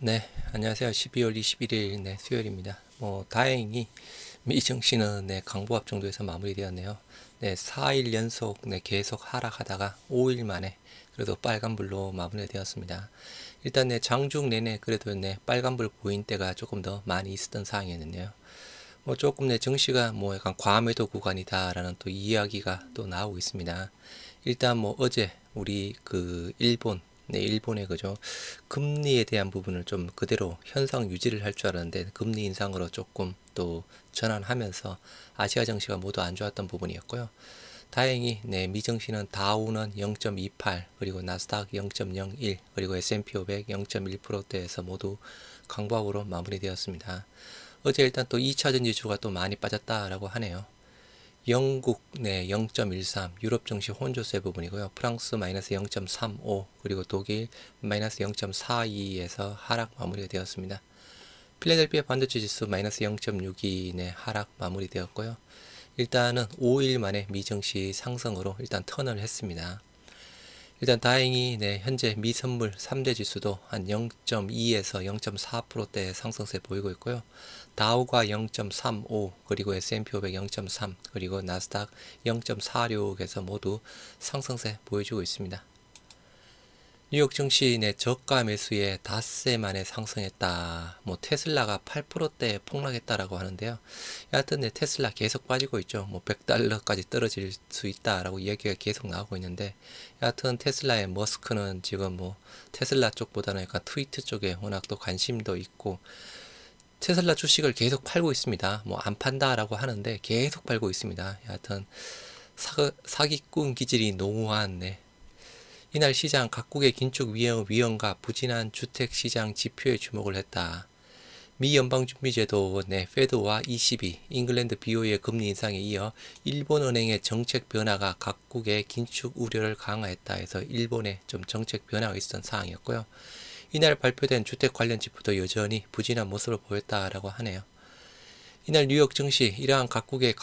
네, 안녕하세요. 12월 21일 수요일입니다. 다행히 미증시는 강보합 정도에서 마무리되었네요. 4일 연속 계속 하락하다가 5일 만에 그래도 빨간불로 마무리되었습니다. 일단 장중 내내 그래도 빨간불 보인 때가 조금 더 많이 있었던 상황이었는데요. 조금 증시가 약간 과매도 구간이다라는 또 이야기가 또 나오고 있습니다. 일단 어제 우리 일본의 그죠 금리에 대한 부분을 좀 그대로 현상 유지를 할 줄 알았는데 금리 인상으로 조금 또 전환하면서 아시아 증시가 모두 안 좋았던 부분이었고요. 다행히 미증시는 다우는 0.28 그리고 나스닥 0.01 그리고 S&P 500 0.1%대에서 모두 강보합으로 마무리되었습니다. 어제 일단 또 2차 전지주가 또 많이 빠졌다라고 하네요. 영국 0.13 유럽 증시 혼조세 부분이고요. 프랑스 마이너스 0.35 그리고 독일 마이너스 0.42에서 하락 마무리가 되었습니다. 필라델피아 반도체 지수 마이너스 0.62 하락 마무리되었고요. 일단은 5일 만에 미증시 상승으로 일단 턴을 했습니다. 일단 다행히 현재 미선물 3대 지수도 한 0.2에서 0.4%대 상승세 보이고 있고요. 다우가 0.35 그리고 S&P 500 0.3 그리고 나스닥 0.46에서 모두 상승세 보여주고 있습니다. 뉴욕 증시 저가 매수에 닷새 만에 상승했다. 테슬라가 8%대 폭락했다라고 하는데요. 여하튼 테슬라 계속 빠지고 있죠. 100달러까지 떨어질 수 있다라고 이야기가 계속 나오고 있는데, 여하튼 테슬라의 머스크는 지금 테슬라 쪽보다는 약간 트위터 쪽에 워낙 또 관심도 있고 테슬라 주식을 계속 팔고 있습니다. 안 판다라고 하는데 계속 팔고 있습니다. 여하튼 사기꾼 기질이 농후한 이날 시장 각국의 긴축 위험과 부진한 주택시장 지표에 주목을 했다. 미 연방준비제도 페드와 ECB, 잉글랜드 BOE의 금리 인상에 이어 일본은행의 정책 변화가 각국의 긴축 우려를 강화했다 해서 일본의 좀 정책 변화가 있었던 상황이었고요. 이날 발표된 주택 관련 지표도 여전히 부진한 모습을 보였다라고 하네요. 이날 뉴욕 증시 이러한 각국의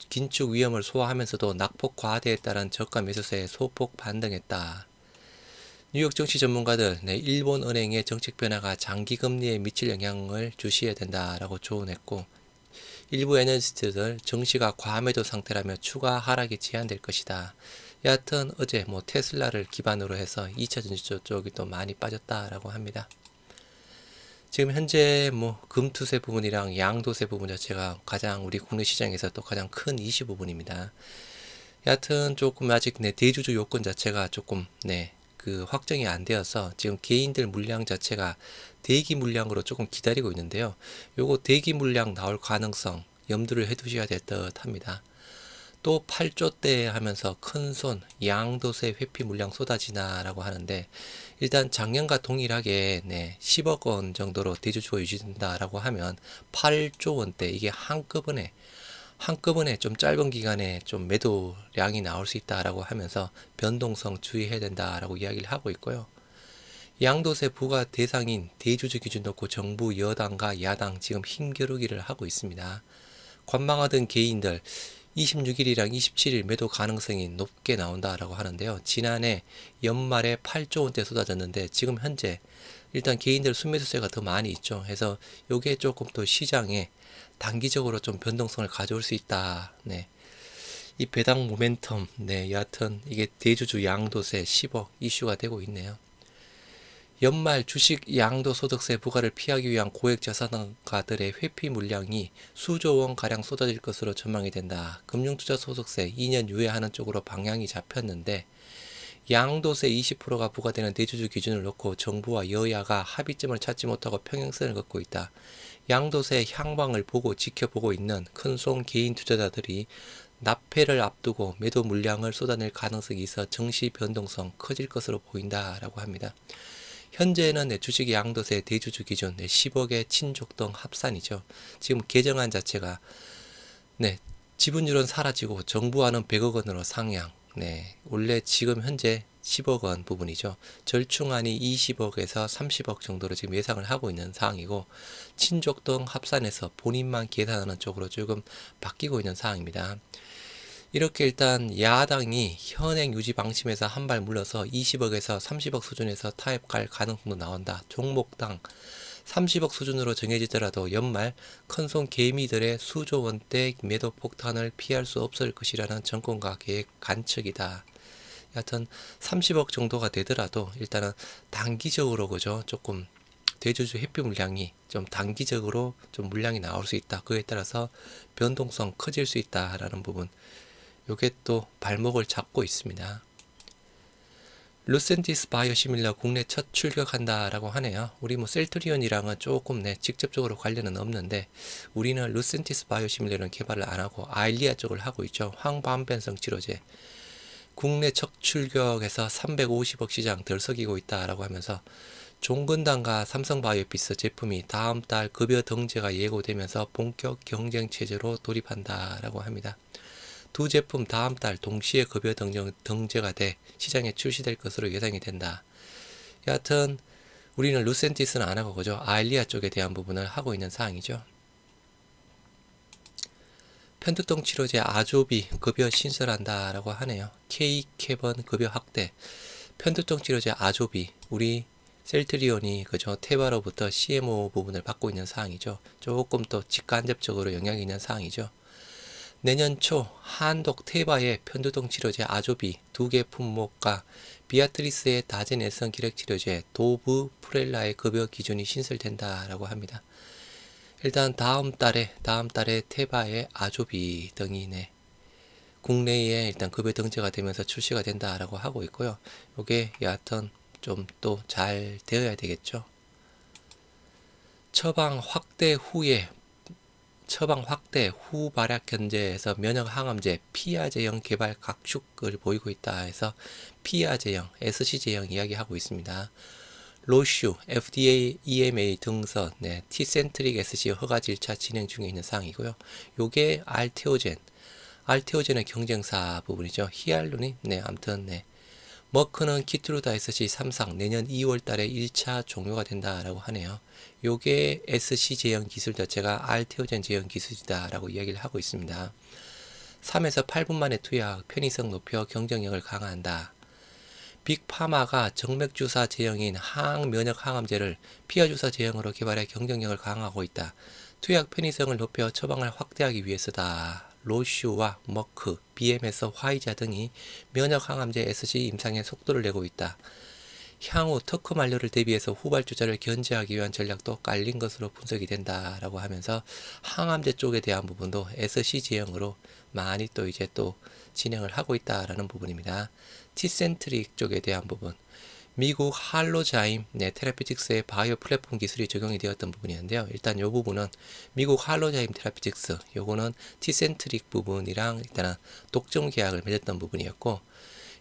긴축 위험을 소화하면서도 낙폭 과대에 따른 저가 매수세에 소폭 반등했다. 뉴욕 증시 전문가들 일본 은행의 정책 변화가 장기 금리에 미칠 영향을 주시해야 된다라고 조언했고, 일부 애널리스트들 증시가 과매도 상태라며 추가 하락이 제한될 것이다. 여하튼 어제 테슬라를 기반으로 해서 2차 전지 쪽이 또 많이 빠졌다라고 합니다. 지금 현재 금투세 부분이랑 양도세 부분 자체가 가장 우리 국내 시장에서 또 가장 큰 이슈 부분입니다. 여하튼 조금 아직 대주주 요건 자체가 조금 확정이 안 되어서 지금 개인들 물량 자체가 대기 물량으로 조금 기다리고 있는데요. 요거 대기 물량 나올 가능성 염두를 해두셔야 될 듯 합니다. 또 8조대 하면서 큰손 양도세 회피 물량 쏟아지나 라고 하는데, 일단 작년과 동일하게 10억 원 정도로 대주주가 유지된다 라고 하면 8조 원대, 이게 한꺼번에 좀 짧은 기간에 좀 매도량이 나올 수 있다라고 하면서 변동성 주의해야 된다라고 이야기를 하고 있고요. 양도세 부과 대상인 대주주 기준 놓고 정부 여당과 야당 지금 힘겨루기를 하고 있습니다. 관망하던 개인들 26일이랑 27일 매도 가능성이 높게 나온다라고 하는데요. 지난해 연말에 8조 원대 쏟아졌는데 지금 현재 일단 개인들 순매수세가 더 많이 있죠. 해서 요게 조금 또 시장에 단기적으로 좀 변동성을 가져올 수 있다. 이 배당 모멘텀, 여하튼 이게 대주주 양도세 10억 이슈가 되고 있네요. 연말 주식 양도소득세 부과를 피하기 위한 고액자산가들의 회피 물량이 수조 원 가량 쏟아질 것으로 전망이 된다. 금융투자소득세 2년 유예하는 쪽으로 방향이 잡혔는데, 양도세 20%가 부과되는 대주주 기준을 놓고 정부와 여야가 합의점을 찾지 못하고 평행선을 걷고 있다. 양도세 향방을 보고 지켜보고 있는 큰손 개인 투자자들이 납회를 앞두고 매도 물량을 쏟아낼 가능성이 있어 증시 변동성 커질 것으로 보인다라고 합니다. 현재는 주식 양도세 대주주 기준 10억의 친족등 합산이죠. 지금 개정안 자체가 지분율은 사라지고 정부와는 100억 원으로 상향. 원래 지금 현재 10억 원 부분이죠. 절충안이 20억에서 30억 정도로 지금 예상을 하고 있는 상황이고, 친족등 합산해서 본인만 계산하는 쪽으로 조금 바뀌고 있는 상황입니다. 이렇게 일단 야당이 현행 유지 방침에서 한 발 물러서 20억에서 30억 수준에서 타협 갈 가능성도 나온다. 종목당 30억 수준으로 정해지더라도 연말 큰손 개미들의 수조 원대 매도 폭탄을 피할 수 없을 것이라는 정권과 계획 관측이다. 여하튼 30억 정도가 되더라도 일단은 단기적으로 그죠, 조금 대주주 회피 물량이 좀 단기적으로 좀 물량이 나올 수 있다. 그에 따라서 변동성 커질 수 있다라는 부분, 요게 또 발목을 잡고 있습니다. 루센티스 바이오시밀러 국내 첫 출격한다라고 하네요. 우리 뭐 셀트리온이랑은 조금 직접적으로 관련은 없는데, 우리는 루센티스 바이오시밀러는 개발을 안 하고 아일리아 쪽을 하고 있죠. 황반변성 치료제 국내 첫 출격해서 350억 시장 들썩이고 있다라고 하면서, 종근당과 삼성바이오피스 제품이 다음 달 급여 등재가 예고되면서 본격 경쟁 체제로 돌입한다라고 합니다. 두 제품 다음 달 동시에 급여 등재가 돼 시장에 출시될 것으로 예상이 된다. 여하튼 우리는 루센티스는 안 하고 그죠, 아일리아 쪽에 대한 부분을 하고 있는 사항이죠. 편두통 치료제 아조비 급여 신설한다 라고 하네요. K캡은 급여 확대. 편두통 치료제 아조비, 우리 셀트리온이 그죠, 테바로부터 CMO 부분을 받고 있는 사항이죠. 조금 또 직간접적으로 영향이 있는 사항이죠. 내년 초 한독 테바의 편두통 치료제 아조비 2개 품목과 비아트리스의 다제내성 기력치료제 도브 프렐라의 급여 기준이 신설된다라고 합니다. 일단 다음 달에 테바의 아조비 등이 국내에 일단 급여 등재가 되면서 출시가 된다라고 하고 있고요. 요게 여하튼 좀 또 잘 되어야 되겠죠. 처방 확대 후 발약 견제에서 면역 항암제 피아제형 개발 각축을 보이고 있다 해서 피아제형, SC제형 이야기하고 있습니다. 로슈, FDA, EMA 등서, 티센트릭 SC 허가 절차 진행 중에 있는 사항이고요. 요게 알테오젠의 경쟁사 부분이죠. 히알루닌, 아무튼 머크는 키트루다 SC 3상 내년 2월 달에 1차 종료가 된다라고 하네요. 요게 SC 제형 기술 자체가 알테오젠 제형 기술이다라고 이야기를 하고 있습니다. 3에서 8분 만에 투약, 편의성 높여 경쟁력을 강화한다. 빅파마가 정맥주사 제형인 항면역 항암제를 피하주사 제형으로 개발해 경쟁력을 강화하고 있다. 투약 편의성을 높여 처방을 확대하기 위해서다. 로슈와 머크, BMS, 화이자 등이 면역 항암제 SC 임상에 속도를 내고 있다. 향후 특허 만료를 대비해서 후발주자를 견제하기 위한 전략도 깔린 것으로 분석이 된다라고 하면서 항암제 쪽에 대한 부분도 SC 제형으로 많이 또 이제 또 진행을 하고 있다라는 부분입니다. 티센트릭 쪽에 대한 부분, 미국 할로자임 테라피틱스의 바이오 플랫폼 기술이 적용이 되었던 부분이었는데요. 일단 이 부분은 미국 할로자임 테라피틱스, 요거는 티센트릭 부분이랑 일단은 독점 계약을 맺었던 부분이었고,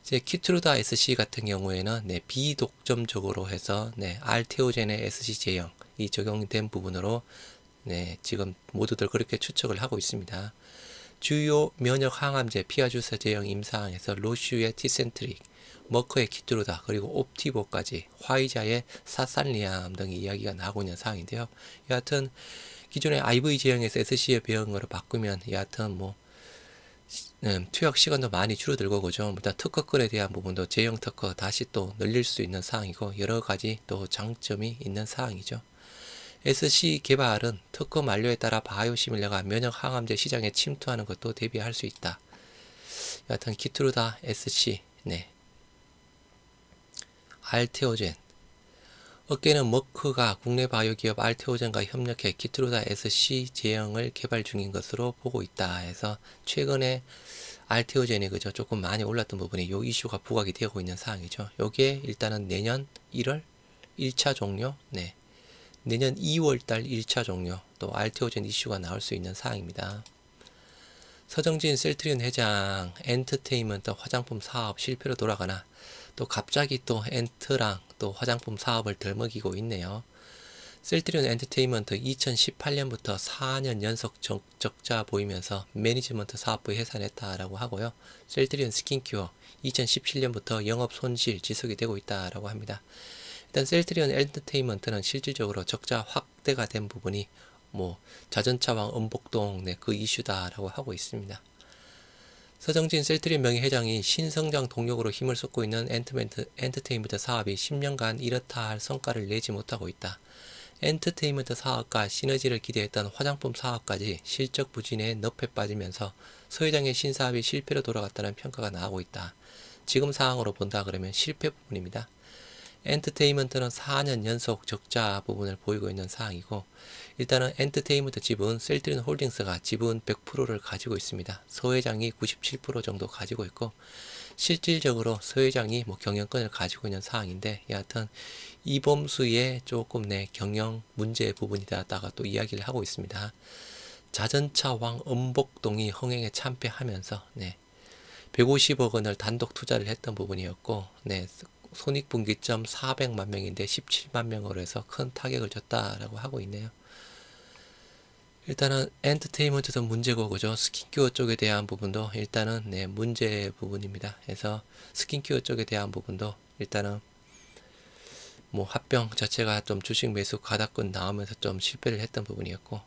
이제 키트루다 SC 같은 경우에는 비독점적으로 해서 알테오젠의 SC 제형 이 적용된 부분으로 지금 모두들 그렇게 추측을 하고 있습니다. 주요 면역 항암제 피하주사 제형 임상에서 로슈의 티센트릭, 머크의 키트루다, 그리고 옵티보까지 화이자의 사살리암 등의 이야기가 나오고 있는 사항인데요. 여하튼 기존의 IV 제형에서 SC의 배형으로 바꾸면 여하튼 투약 시간도 많이 줄어들고 그죠. 일단 특허권에 대한 부분도 제형 특허 다시 또 늘릴 수 있는 사항이고 여러 가지 또 장점이 있는 사항이죠. SC 개발은 특허 만료에 따라 바이오시밀러가 면역 항암제 시장에 침투하는 것도 대비할 수 있다. 여하튼 키트루다 SC, 알테오젠, 업계는 머크가 국내 바이오 기업 알테오젠과 협력해 키트루다 SC 제형을 개발 중인 것으로 보고 있다 해서 최근에 알테오젠이 그죠, 조금 많이 올랐던 부분이 요 이슈가 부각이 되고 있는 사항이죠. 요게 일단은 내년 1월 1차 종료, 내년 2월달 1차 종료, 또 알테오젠 이슈가 나올 수 있는 사항입니다. 서정진 셀트리온 회장, 엔터테인먼트 화장품 사업 실패로 돌아가나, 또 갑자기 또 엔트랑 또 화장품 사업을 덜먹이고 있네요. 셀트리온 엔터테인먼트 2018년부터 4년 연속 적자 보이면서 매니지먼트 사업부 해산했다라고 하고요. 셀트리온 스킨큐어 2017년부터 영업 손실 지속이 되고 있다라고 합니다. 일단 셀트리온 엔터테인먼트는 실질적으로 적자 확대가 된 부분이 자전차왕 음복동 그 이슈다라고 하고 있습니다. 서정진 셀트리온 명예회장이 신성장 동력으로 힘을 쏟고 있는 엔터테인먼트 사업이 10년간 이렇다 할 성과를 내지 못하고 있다. 엔터테인먼트 사업과 시너지를 기대했던 화장품 사업까지 실적 부진에 늪에 빠지면서 서 회장의 신사업이 실패로 돌아갔다는 평가가 나오고 있다. 지금 상황으로 본다 그러면 실패 부분입니다. 엔터테인먼트는 4년 연속 적자 부분을 보이고 있는 상황이고, 일단은 엔터테인먼트 지분 셀트리온 홀딩스가 지분 100%를 가지고 있습니다. 서 회장이 97% 정도 가지고 있고, 실질적으로 서 회장이 경영권을 가지고 있는 상황인데, 여하튼 이범수의 조금 경영 문제 부분이다가 또 이야기를 하고 있습니다. 자전차 왕 엄복동이 흥행에 참패하면서 150억 원을 단독 투자를 했던 부분이었고, 손익분기점 400만 명인데 17만 명으로 해서 큰 타격을 줬다라고 하고 있네요. 일단은 엔터테인먼트도 문제고, 그죠? 스킨케어 쪽에 대한 부분도 일단은 문제 부분입니다. 그래서 스킨케어 쪽에 대한 부분도 일단은 합병 자체가 좀 주식 매수 가닥권 나오면서 좀 실패를 했던 부분이었고,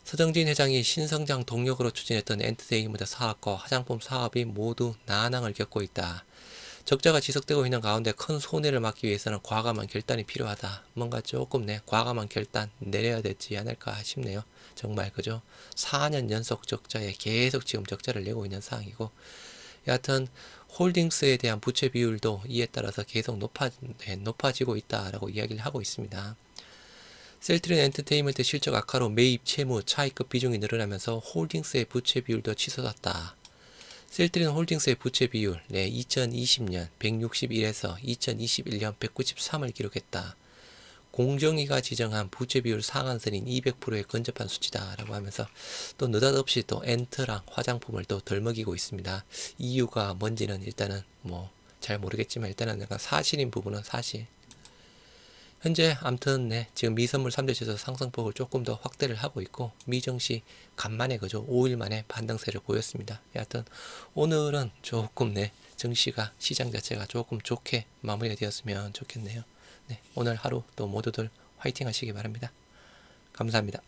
서정진 회장이 신성장 동력으로 추진했던 엔터테인먼트 사업과 화장품 사업이 모두 난항을 겪고 있다. 적자가 지속되고 있는 가운데 큰 손해를 막기 위해서는 과감한 결단이 필요하다. 뭔가 조금 과감한 결단 내려야 되지 않을까 싶네요. 정말 그죠? 4년 연속 적자에 계속 지금 적자를 내고 있는 상황이고, 여하튼 홀딩스에 대한 부채 비율도 이에 따라서 계속 높아지고 있다라고 이야기를 하고 있습니다. 셀트리온 엔터테인먼트 실적 악화로 매입 채무 차익급 비중이 늘어나면서 홀딩스의 부채 비율도 치솟았다. 셀트리온 홀딩스의 부채 비율 2020년 161에서 2021년 193을 기록했다. 공정위가 지정한 부채 비율 상한선인 200%에 근접한 수치다라고 하면서 또 느닷없이 또 엔터랑 화장품을 또 덜먹이고 있습니다. 이유가 뭔지는 일단은 잘 모르겠지만, 일단은 약간 사실인 부분은 사실. 현재 아무튼 지금 미선물 3대 지수 상승폭을 조금 더 확대를 하고 있고, 미증시 간만에 그죠 5일 만에 반등세를 보였습니다. 여하튼 오늘은 조금 증시가 시장 자체가 조금 좋게 마무리가 되었으면 좋겠네요. 오늘 하루 또 모두들 화이팅 하시기 바랍니다. 감사합니다.